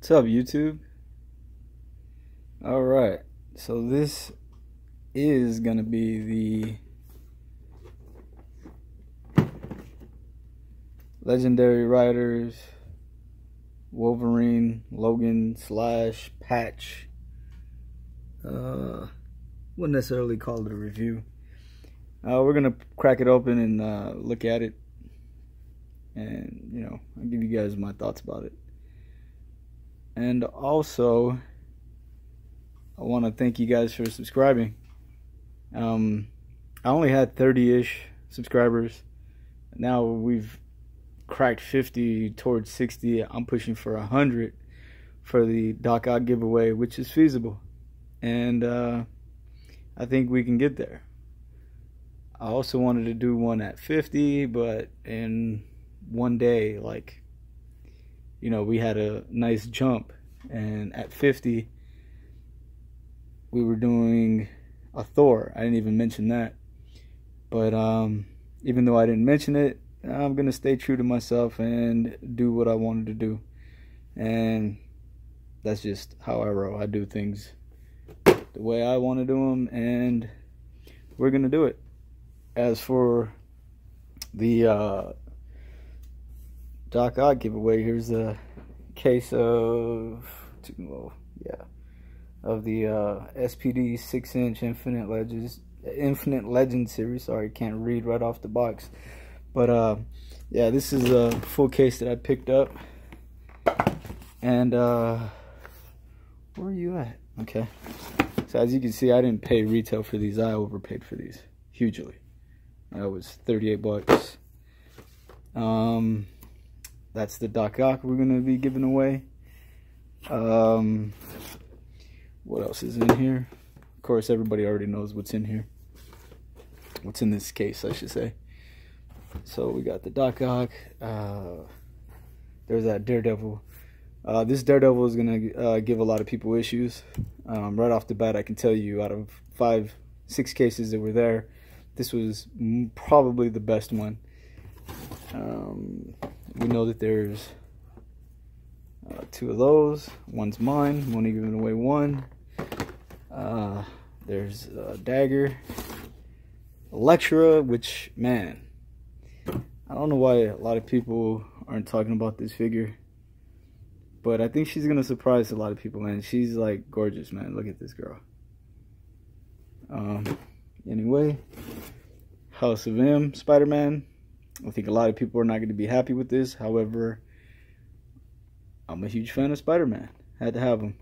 What's up, YouTube? Alright, so this is gonna be the Legendary Riders Wolverine Logan / patch. Wouldn't necessarily call it a review. We're gonna crack it open and look at it, and I'll give you guys my thoughts about it. And also, I want to thank you guys for subscribing. I only had 30-ish subscribers. Now we've cracked 50 towards 60. I'm pushing for 100 for the Doc Ock giveaway, which is feasible. And I think we can get there. I also wanted to do one at 50, but in one day, we had a nice jump, and at 50 we were doing a Thor. I didn't even mention that, but even though I didn't mention it, I'm gonna stay true to myself and do what I wanted to do, and that's just how I roll. I do things the way I want to do them, and we're gonna do it. As for the Doc Ock giveaway, here's a case of the SPD 6-inch Infinite Legends series. Sorry, can't read right off the box, but yeah, this is a full case that I picked up. And where are you at? Okay, so as you can see, I didn't pay retail for these. I overpaid for these hugely. That was 38 bucks. That's the Doc Ock we're gonna be giving away. What else is in here? Of course, everybody already knows what's in here. What's in this case, I should say. So we got the Doc Ock. There's that Daredevil. This Daredevil is gonna give a lot of people issues. Right off the bat, I can tell you, out of 5-6 cases that were there, this was probably the best one. We know that there's 2 of those. One's mine. I'm only giving away one. There's Dagger, Elektra, which, man, I don't know why a lot of people aren't talking about this figure, but I think she's gonna surprise a lot of people, man. She's like gorgeous, man. Look at this girl. Anyway, House of M, Spider-Man. I think a lot of people are not going to be happy with this. However, I'm a huge fan of Spider-Man. Had to have him.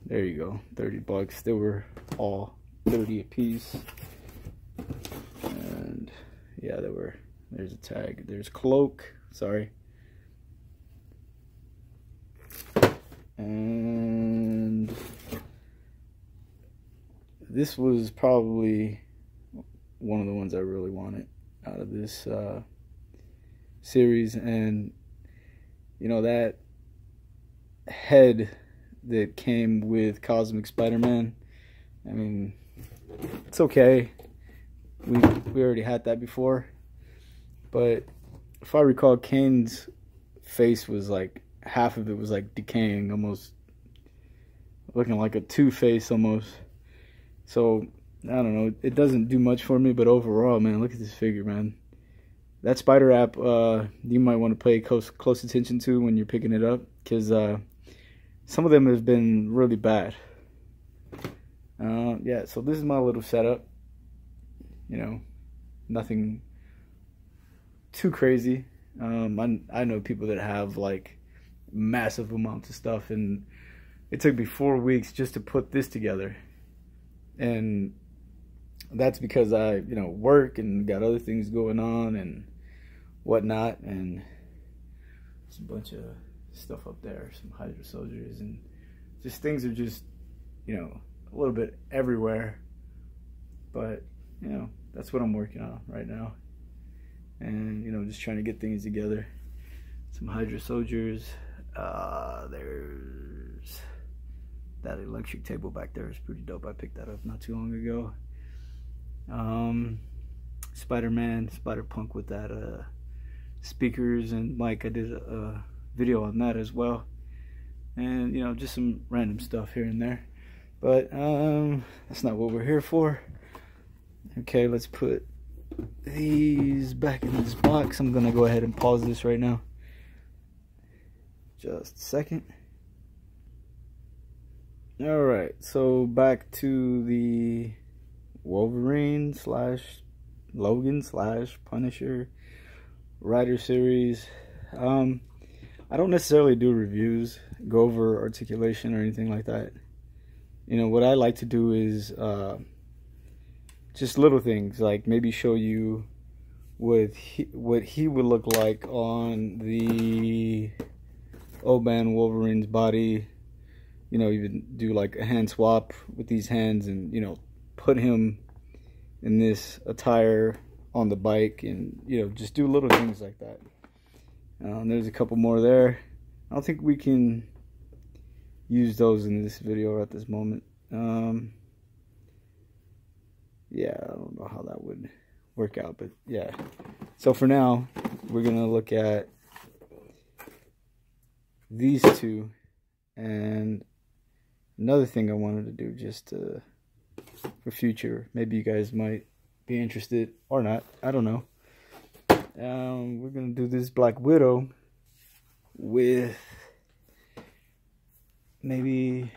There you go, 30 bucks. They were all 30 a piece. And yeah, there's a tag. There's Cloak. Sorry. And this was probably one of the ones I really wanted out of this series. And that head that came with Cosmic Spider-Man, I mean, it's okay. We already had that before, but if I recall, Kane's face was like, half of it was like decaying, almost looking like a Two-Face almost. So I don't know, it doesn't do much for me, but overall, man, look at this figure, man. That spider app, you might want to pay close attention to when you're picking it up, because some of them have been really bad. Yeah, so this is my little setup. Nothing too crazy. I know people that have like massive amounts of stuff, and it took me 4 weeks just to put this together. And that's because I, work and got other things going on and whatnot. And there's a bunch of stuff up there, some Hydra soldiers, and just things are just, a little bit everywhere. But, that's what I'm working on right now. And, just trying to get things together. Some Hydra soldiers. There's that electric table back there is pretty dope. I picked that up not too long ago. Spider-Man, Spider-Punk with that speakers and mic. I did a video on that as well. And, you know, just some random stuff here and there. But that's not what we're here for. Okay, let's put these back in this box. I'm gonna go ahead and pause this right now. Just a second. Alright, so back to the Wolverine / Logan / Punisher Rider series. I don't necessarily do reviews, go over articulation or anything like that. You know, what I like to do is just little things, like maybe show you what he would look like on the old man Wolverine's body. You know, even do like a hand swap with these hands and, you know, put him in this attire on the bike, and, you know, just do little things like that. There's a couple more there. I don't think we can use those in this video at this moment. Yeah, I don't know how that would work out, but yeah. So for now, we're gonna look at these two, and another thing I wanted to do just for future, maybe you guys might be interested or not, I don't know. We're gonna do this Black Widow with maybe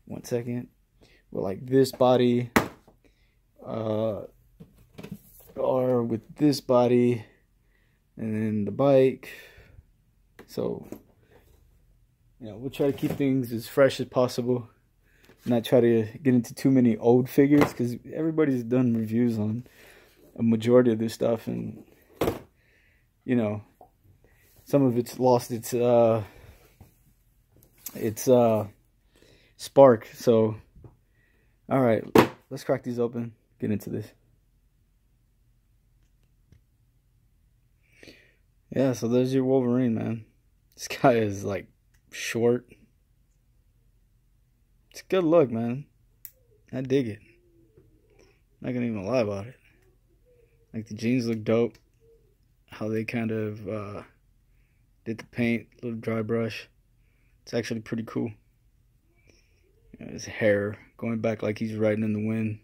1 second, with like this body, or with this body, and then the bike. So, you know, we'll try to keep things as fresh as possible, not try to get into too many old figures, because everybody's done reviews on a majority of this stuff, and, you know, some of it's lost its spark. So, all right, let's crack these open, get into this. Yeah, so there's your Wolverine, man. This guy is like short. It's a good look, man. I dig it. Not gonna even lie about it. Like, the jeans look dope. How they kind of did the paint, little dry brush. It's actually pretty cool. You know, his hair going back like he's riding in the wind.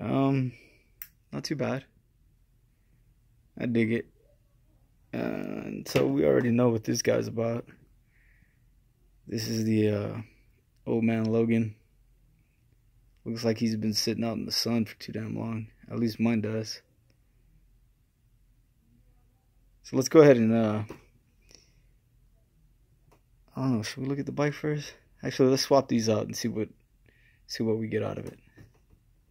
Not too bad. I dig it. And so we already know what this guy's about. This is the old man Logan. Looks like he's been sitting out in the sun for too damn long. At least mine does. So let's go ahead and I don't know, should we look at the bike first? Actually, let's swap these out and see what we get out of it.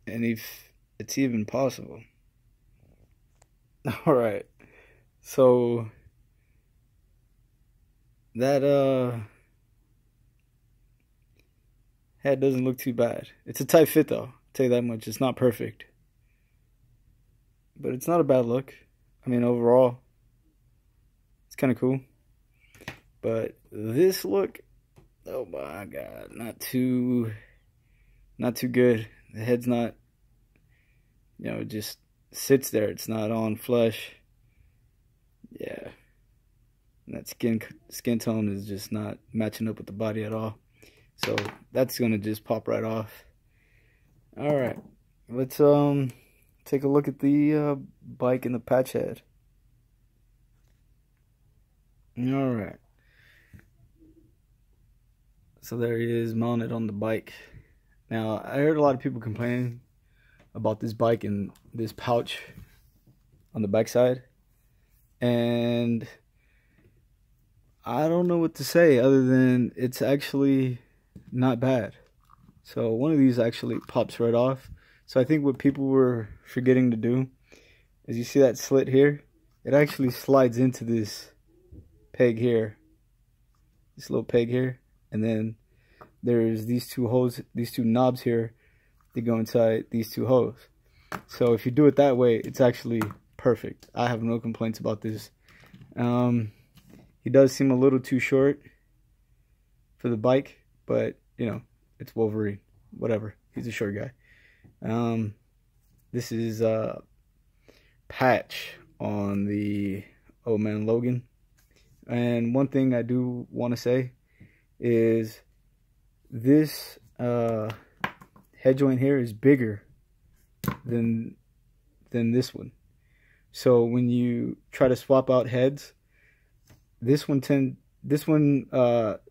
And if it's even possible. Alright. So that head doesn't look too bad. It's a tight fit though, I'll tell you that much. It's not perfect, but it's not a bad look. I mean, overall it's kind of cool. But this look, oh my god, not too good. The head's not, you know, it just sits there. It's not on flesh. Yeah, and that skin tone is just not matching up with the body at all. So that's gonna just pop right off. All right, let's take a look at the bike and the patch head. All right, so there he is mounted on the bike. Now, I heard a lot of people complaining about this bike and this pouch on the backside, and I don't know what to say other than it's actually not bad. So one of these actually pops right off. So I think what people were forgetting to do is, you see that slit here? It actually slides into this peg here, this little peg here, and then there's these two holes, these two knobs here, they go inside these two holes. So if you do it that way, it's actually perfect. I have no complaints about this. He does seem a little too short for the bike, but you know, it's Wolverine, whatever, he's a short guy. This is patch on the old man Logan. And one thing I do want to say is this head joint here is bigger than this one. So when you try to swap out heads, this one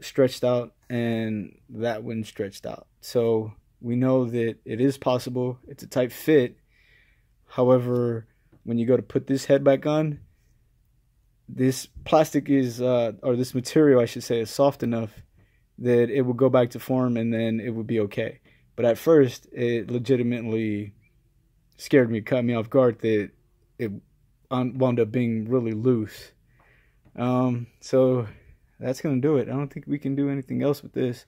stretched out and that one stretched out. So we know that it is possible. It's a tight fit. However, when you go to put this head back on, this plastic is, or this material, I should say, is soft enough that it will go back to form and then it would be okay. But at first, it legitimately scared me, caught me off guard that it wound up being really loose. So that's going to do it. I don't think we can do anything else with this.